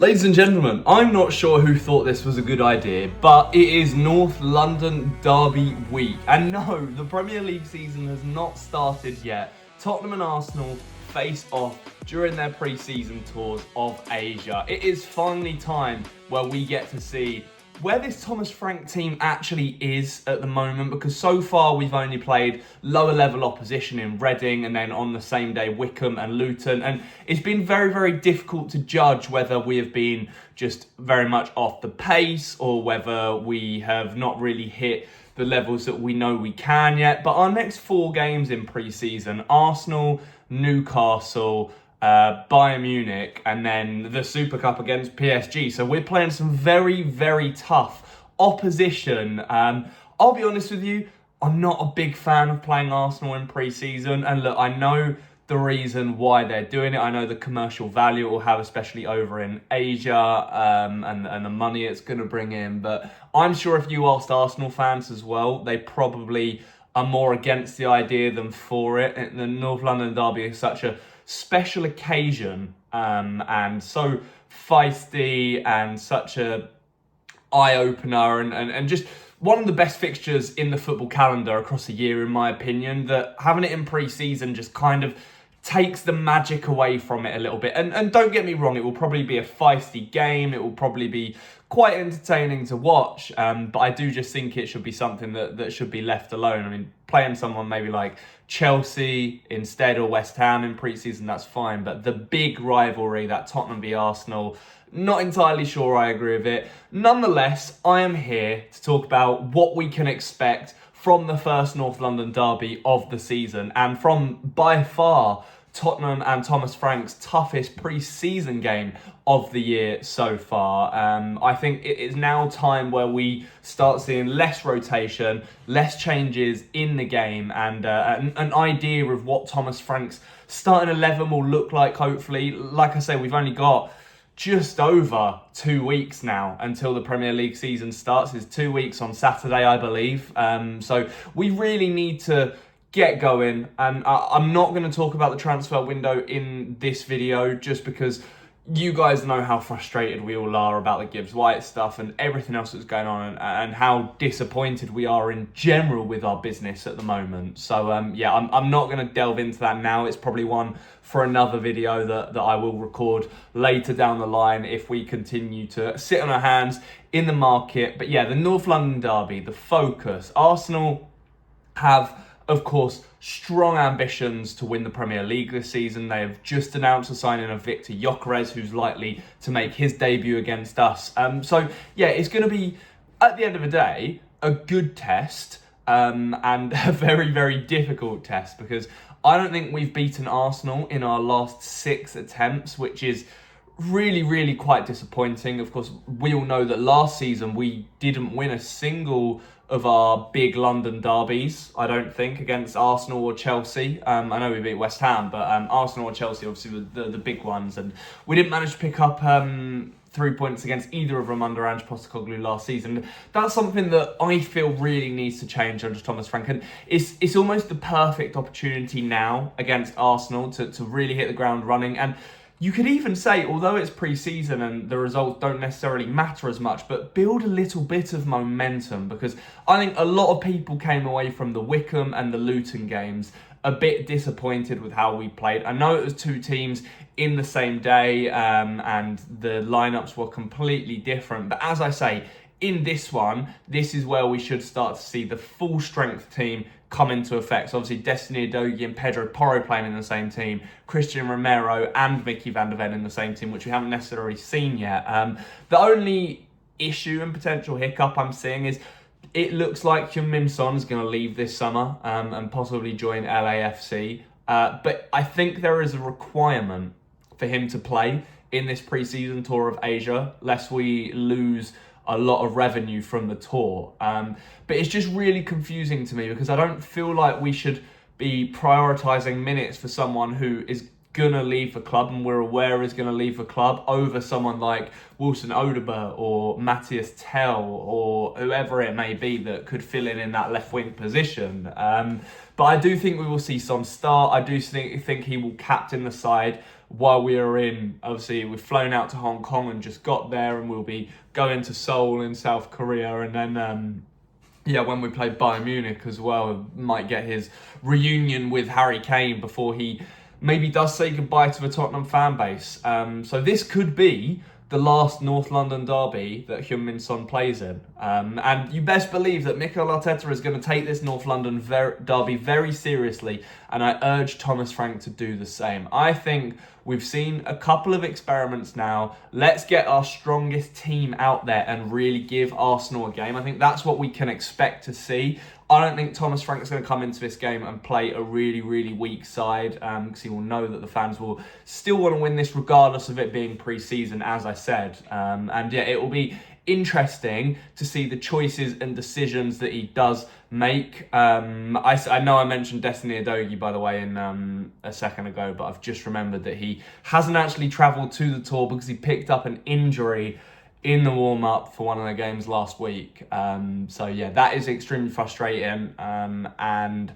Ladies and gentlemen, I'm not sure who thought this was a good idea, but it is North London Derby week. And no, the Premier League season has not started yet. Tottenham and Arsenal face off during their pre-season tours of Asia. It is finally time where we get to see where this Thomas Frank team actually is at the moment, because so far we've only played lower level opposition in Reading and then on the same day Wycombe and Luton, and it's been very, very difficult to judge whether we have been just very much off the pace or whether we have not really hit the levels that we know we can yet. But our next 4 games in pre-season, Arsenal, Newcastle, Bayern Munich, and then the Super Cup against PSG. So we're playing some very, very tough opposition. I'll be honest with you, I'm not a big fan of playing Arsenal in pre-season. And look, I know the reason why they're doing it. I know the commercial value it will have, especially over in Asia, and the money it's going to bring in. But I'm sure if you asked Arsenal fans as well, they probably are more against the idea than for it. The North London Derby is such a special occasion, and so feisty and such a eye-opener, and just one of the best fixtures in the football calendar across the year, in my opinion, that having it in pre-season just kind of takes the magic away from it a little bit. And don't get me wrong, it will probably be a feisty game, it will probably be quite entertaining to watch, but I do just think it should be something that should be left alone. I mean, playing someone maybe like Chelsea instead or West Ham in pre-season, that's fine, but the big rivalry, that Tottenham v Arsenal, not entirely sure I agree with it. Nonetheless, I am here to talk about what we can expect from the first North London derby of the season, and from by far Tottenham and Thomas Frank's toughest pre-season game of the year so far. I think it is now time where we start seeing less rotation, less changes in the game, and an idea of what Thomas Frank's starting 11 will look like, hopefully. Like I say, we've only got just over 2 weeks now until the Premier League season starts. It's 2 weeks on Saturday, I believe. So we really need to get going, and I'm not going to talk about the transfer window in this video just because you guys know how frustrated we all are about the Gibbs White stuff and everything else that's going on, and how disappointed we are in general with our business at the moment. So yeah, I'm not going to delve into that now. It's probably one for another video that I will record later down the line if we continue to sit on our hands in the market. But yeah, the North London derby, the focus. Arsenal have, of course, strong ambitions to win the Premier League this season. They have just announced the signing of Victor Gyökeres, who's likely to make his debut against us. So yeah, it's going to be, at the end of the day, a good test, and a very, very difficult test, because I don't think we've beaten Arsenal in our last 6 attempts, which is really, really quite disappointing. Of course, we all know that last season we didn't win a single of our big London derbies, I don't think, against Arsenal or Chelsea. I know we beat West Ham, but Arsenal or Chelsea obviously were the big ones, and we didn't manage to pick up 3 points against either of them under Ange Postecoglou last season. That's something that I feel really needs to change under Thomas Frank, and it's almost the perfect opportunity now against Arsenal to really hit the ground running. And you could even say, although it's pre-season and the results don't necessarily matter as much, but build a little bit of momentum, because I think a lot of people came away from the Wycombe and the Luton games a bit disappointed with how we played. I know it was 2 teams in the same day, and the lineups were completely different, but as I say, in this one, this is where we should start to see the full strength team come into effect. So obviously Destiny Udogie and Pedro Porro playing in the same team, Christian Romero and Mickey van der Ven in the same team, which we haven't necessarily seen yet. The only issue and potential hiccup I'm seeing is it looks like Heung-min Son is going to leave this summer, and possibly join LAFC. But I think there is a requirement for him to play in this pre-season tour of Asia, lest we lose a lot of revenue from the tour. But it's just really confusing to me, because I don't feel like we should be prioritising minutes for someone who is gonna leave the club and we're aware is gonna leave the club over someone like Wilson Odobert or Matthias Tell or whoever it may be that could fill in that left wing position. But I do think we will see some start. I do think he will captain the side while we are in. Obviously, we've flown out to Hong Kong and just got there, and we'll be going to Seoul in South Korea, and then when we play Bayern Munich as well, might get his reunion with Harry Kane before he maybe does say goodbye to the Tottenham fan base. So this could be the last North London derby that Heung-min Son plays in. And you best believe that Mikel Arteta is going to take this North London derby very seriously, and I urge Thomas Frank to do the same. I think we've seen a couple of experiments now. Let's get our strongest team out there and really give Arsenal a game. I think that's what we can expect to see. I don't think Thomas Frank is going to come into this game and play a really, really weak side, because he will know that the fans will still want to win this regardless of it being pre-season, as I said. It will be interesting to see the choices and decisions that he does make. I know I mentioned Destiny Udogie, by the way, in a second ago, but I've just remembered that he hasn't actually travelled to the tour because he picked up an injury in the warm-up for one of the games last week. That is extremely frustrating. And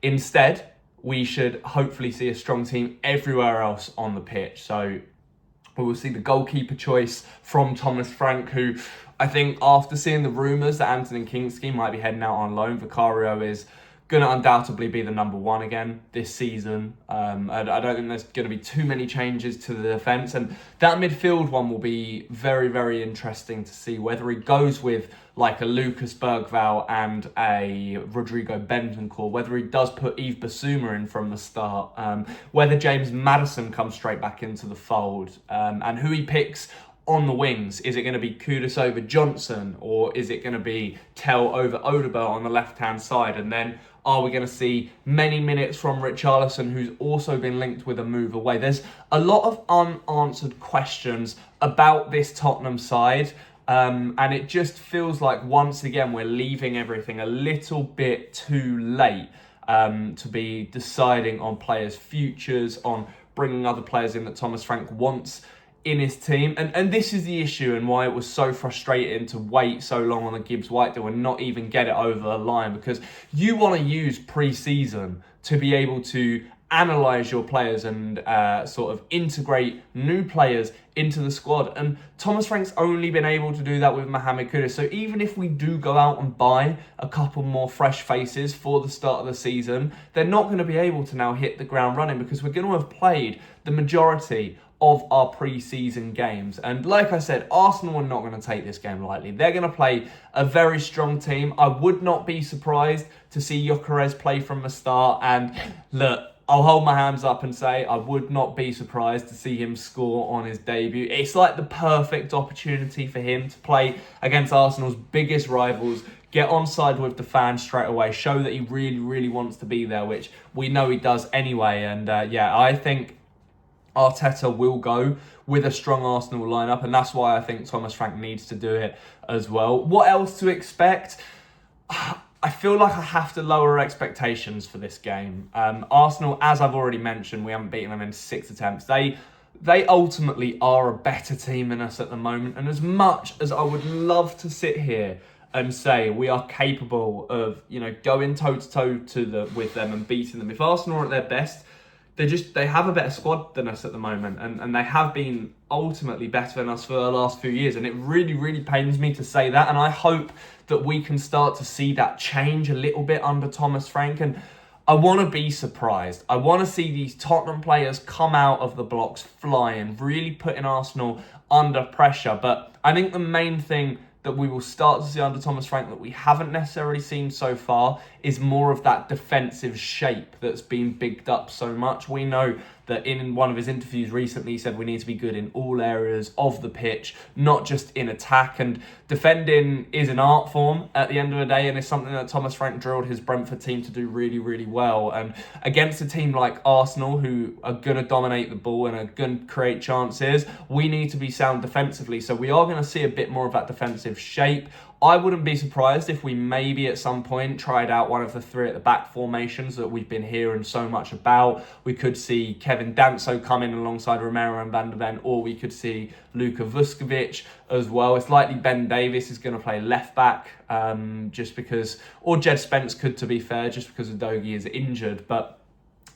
instead, we should hopefully see a strong team everywhere else on the pitch. So we will see the goalkeeper choice from Thomas Frank, who I think after seeing the rumours that Anton Kingsley might be heading out on loan, Vicario is going to undoubtedly be the number one again this season. I don't think there's going to be too many changes to the defence, and that midfield one will be very, very interesting to see whether he goes with like a Lucas Bergvall and a Rodrigo Bentancur, whether he does put Yves Bissouma in from the start, whether James Maddison comes straight back into the fold, and who he picks on the wings. Is it going to be Kudus over Johnson, or is it going to be Tell over Odobert on the left-hand side? And then are we going to see many minutes from Richarlison, who's also been linked with a move away? There's a lot of unanswered questions about this Tottenham side, and it just feels like once again we're leaving everything a little bit too late to be deciding on players' futures, on bringing other players in that Thomas Frank wants in his team. And this is the issue and why it was so frustrating to wait so long on the Gibbs-White deal and not even get it over the line, because you want to use pre-season to be able to analyse your players and sort of integrate new players into the squad. And Thomas Frank's only been able to do that with Mohamed Kudus. So even if we do go out and buy a couple more fresh faces for the start of the season, they're not going to be able to now hit the ground running, because we're going to have played the majority of our pre-season games. And like I said, Arsenal are not going to take this game lightly. They're going to play a very strong team. I would not be surprised to see Gyökeres play from the start. And look, I'll hold my hands up and say I would not be surprised to see him score on his debut. It's like the perfect opportunity for him to play against Arsenal's biggest rivals, get on side with the fans straight away, show that he really, really wants to be there, which we know he does anyway. And I think Arteta will go with a strong Arsenal lineup, and that's why I think Thomas Frank needs to do it as well. What else to expect? I feel like I have to lower expectations for this game. Arsenal, as I've already mentioned, we haven't beaten them in 6 attempts. They ultimately are a better team than us at the moment, and as much as I would love to sit here and say we are capable of, going toe-to-toe with them and beating them, if Arsenal are at their best, they have a better squad than us at the moment, and they have been ultimately better than us for the last few years, and it really, really pains me to say that, and I hope that we can start to see that change a little bit under Thomas Frank. And I want to be surprised. I want to see these Tottenham players come out of the blocks flying, really putting Arsenal under pressure. But I think the main thing that we will start to see under Thomas Frank that we haven't necessarily seen so far is more of that defensive shape that's been bigged up so much. We know that in one of his interviews recently, he said we need to be good in all areas of the pitch, not just in attack. And defending is an art form at the end of the day, and it's something that Thomas Frank drilled his Brentford team to do really, really well. And against a team like Arsenal, who are going to dominate the ball and are going to create chances, we need to be sound defensively. So we are going to see a bit more of that defensive shape. I wouldn't be surprised if we maybe at some point tried out one of the three at the back formations that we've been hearing so much about. We could see Kevin Danso come in alongside Romero and Van de Ven, or we could see Luka Vuskovic as well. It's likely Ben Davies is going to play left back, just because, or Jed Spence could, to be fair, just because Udogie is injured. But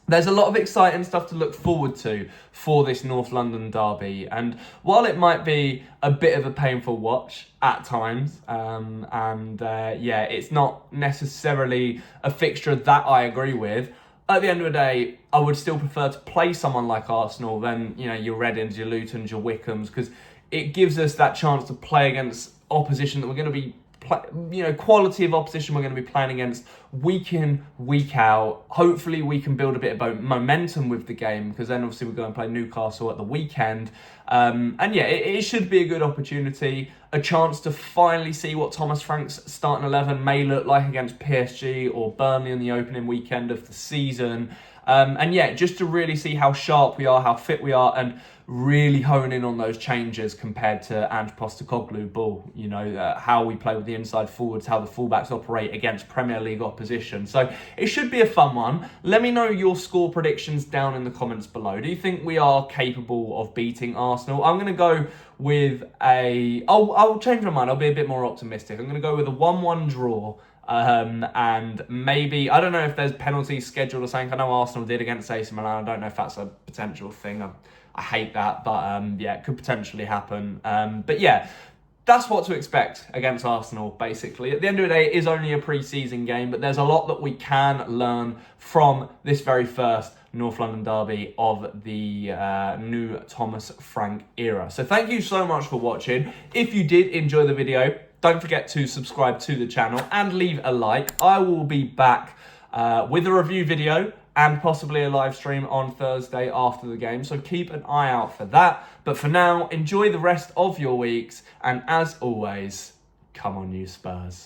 there's a lot of exciting stuff to look forward to for this North London derby. And while it might be a bit of a painful watch at times, it's not necessarily a fixture that I agree with, at the end of the day, I would still prefer to play someone like Arsenal than, your Readings, your Lutons, your Wickhams, because it gives us that chance to play against opposition that we're going to be quality of opposition we're going to be playing against week in, week out. Hopefully we can build a bit of momentum with the game, because then obviously we're going to play Newcastle at the weekend. It should be a good opportunity, a chance to finally see what Thomas Frank's starting 11 may look like against PSG or Burnley on the opening weekend of the season. Just to really see how sharp we are, how fit we are, and really hone in on those changes compared to Ange Postecoglou ball. How we play with the inside forwards, how the fullbacks operate against Premier League opposition. So it should be a fun one. Let me know your score predictions down in the comments below. Do you think we are capable of beating Arsenal? I'm going to go with I'll change my mind. I'll be a bit more optimistic. I'm going to go with a 1-1 draw. And maybe, I don't know if there's penalties scheduled or something. I know Arsenal did against AC Milan. I don't know if that's a potential thing. I hate that, but it could potentially happen. That's what to expect against Arsenal, basically. At the end of the day, it is only a pre-season game, but there's a lot that we can learn from this very first North London derby of the new Thomas Frank era. So thank you so much for watching. If you did enjoy the video, don't forget to subscribe to the channel and leave a like. I will be back with a review video and possibly a live stream on Thursday after the game. So keep an eye out for that. But for now, enjoy the rest of your weeks. And as always, come on you Spurs.